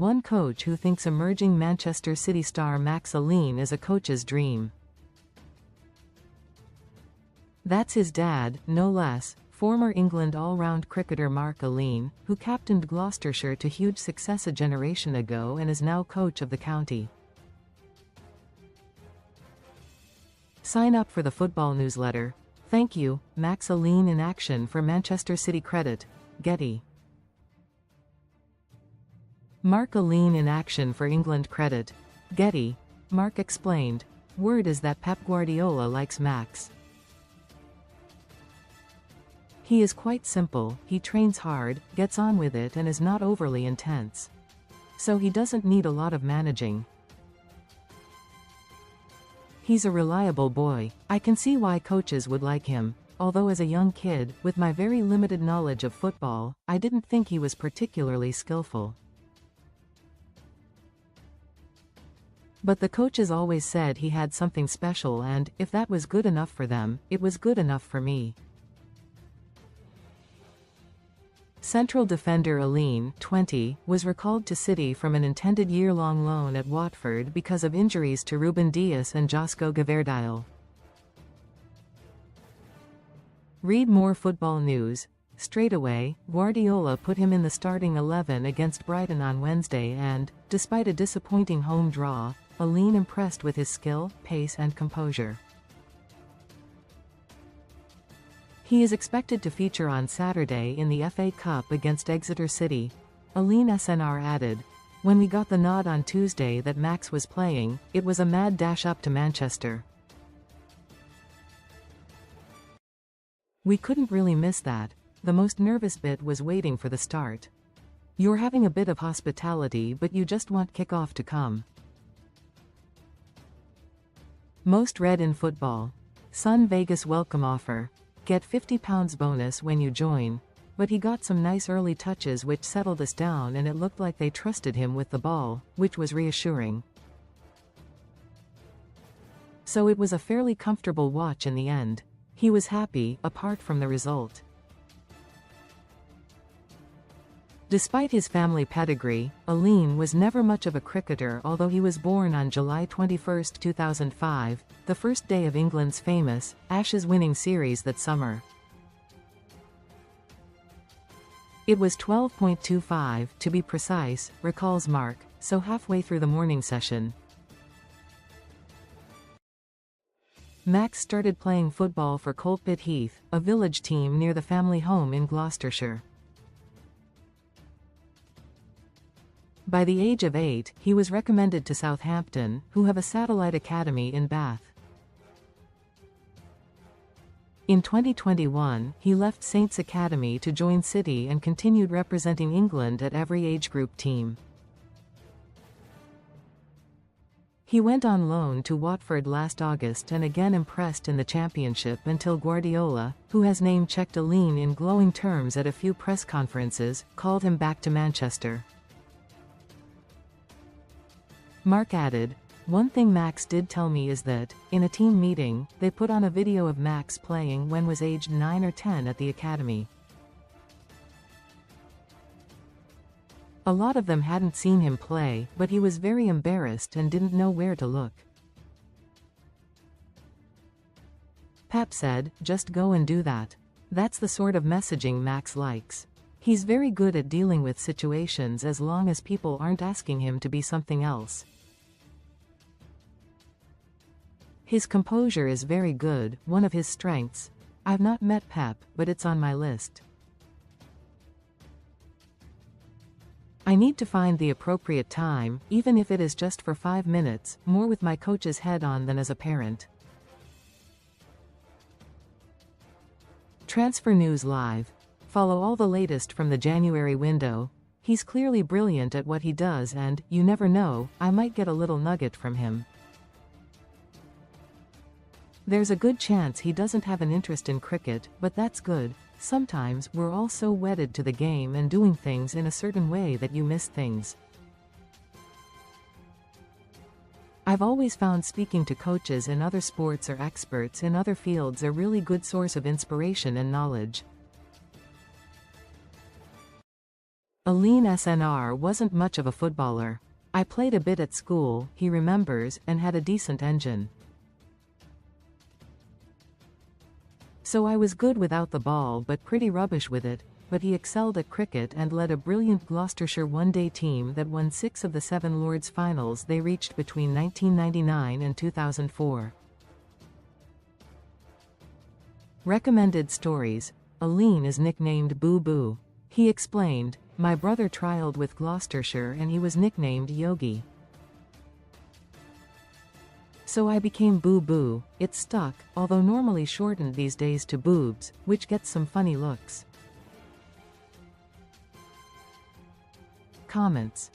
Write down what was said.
one coach who thinks emerging Manchester City star Max Alleyne is a coach's dream. That's his dad, no less, former England all-round cricketer Mark Alleyne, who captained Gloucestershire to huge success a generation ago and is now coach of the county. Sign up for the football newsletter. Thank you, Max Alleyne in action for Manchester CityCredit, Getty. Mark Alleyne in action for EnglandCredit, Getty. Mark explained, "Word is that Pep Guardiola likes Max. He is quite simple, he trains hard, gets on with it and is not overly intense. So he doesn't need a lot of managing. He's a reliable boy. I can see why coaches would like him, although as a young kid, with my very limited knowledge of football, I didn't think he was particularly skillful. But the coaches always said he had something special and, if that was good enough for them, it was good enough for me." Central defender Alleyne, 20, was recalled to City from an intended year-long loan at Watford because of injuries to Ruben Dias and Josko Gvardiol. Read more football news. Straight away, Guardiola put him in the starting 11 against Brighton on Wednesday and, despite a disappointing home draw, Alleyne impressed with his skill, pace and composure. He is expected to feature on Saturday in the FA Cup against Exeter City. Alleyne SNR added, "When we got the nod on Tuesday that Max was playing, it was a mad dash up to Manchester. We couldn't really miss that. The most nervous bit was waiting for the start. You're having a bit of hospitality but you just want kickoff to come." Most read in football. Sun Vegas welcome offer. Get £50 bonus when you join. But he got some nice early touches which settled us down and it looked like they trusted him with the ball, which was reassuring. So it was a fairly comfortable watch in the end. He was happy, apart from the result. Despite his family pedigree, Alleyne was never much of a cricketer although he was born on July 21, 2005, the first day of England's famous Ashes-winning series that summer. It was 12.25 to be precise, recalls Mark, so halfway through the morning session. Max started playing football for Colpit Heath, a village team near the family home in Gloucestershire. By the age of 8, he was recommended to Southampton, who have a satellite academy in Bath. In 2021, he left Saints Academy to join City and continued representing England at every age group team. He went on loan to Watford last August and again impressed in the Championship until Guardiola, who has name-checked Alleyne in glowing terms at a few press conferences, called him back to Manchester. Mark added, "One thing Max did tell me is that, in a team meeting, they put on a video of Max playing when was aged 9 or 10 at the academy. A lot of them hadn't seen him play, but he was very embarrassed and didn't know where to look. Pep said, just go and do that. That's the sort of messaging Max likes. He's very good at dealing with situations as long as people aren't asking him to be something else. His composure is very good, one of his strengths. I've not met Pep, but it's on my list. I need to find the appropriate time, even if it is just for 5 minutes, more with my coach's head on than as a parent." Transfer News Live. Follow all the latest from the January window. He's clearly brilliant at what he does and, you never know, I might get a little nugget from him. There's a good chance he doesn't have an interest in cricket, but that's good. Sometimes we're all so wedded to the game and doing things in a certain way that you miss things. I've always found speaking to coaches in other sports or experts in other fields a really good source of inspiration and knowledge. Alleyne SNR wasn't much of a footballer. I played a bit at school, he remembers, and had a decent engine. So I was good without the ball but pretty rubbish with it, but he excelled at cricket and led a brilliant Gloucestershire one-day team that won 6 of the 7 Lord's finals they reached between 1999 and 2004. Recommended stories. Alleyne is nicknamed Boo Boo. He explained, "My brother trialled with Gloucestershire and he was nicknamed Yogi. So I became Boo Boo, it stuck, although normally shortened these days to Boobs, which gets some funny looks." Comments.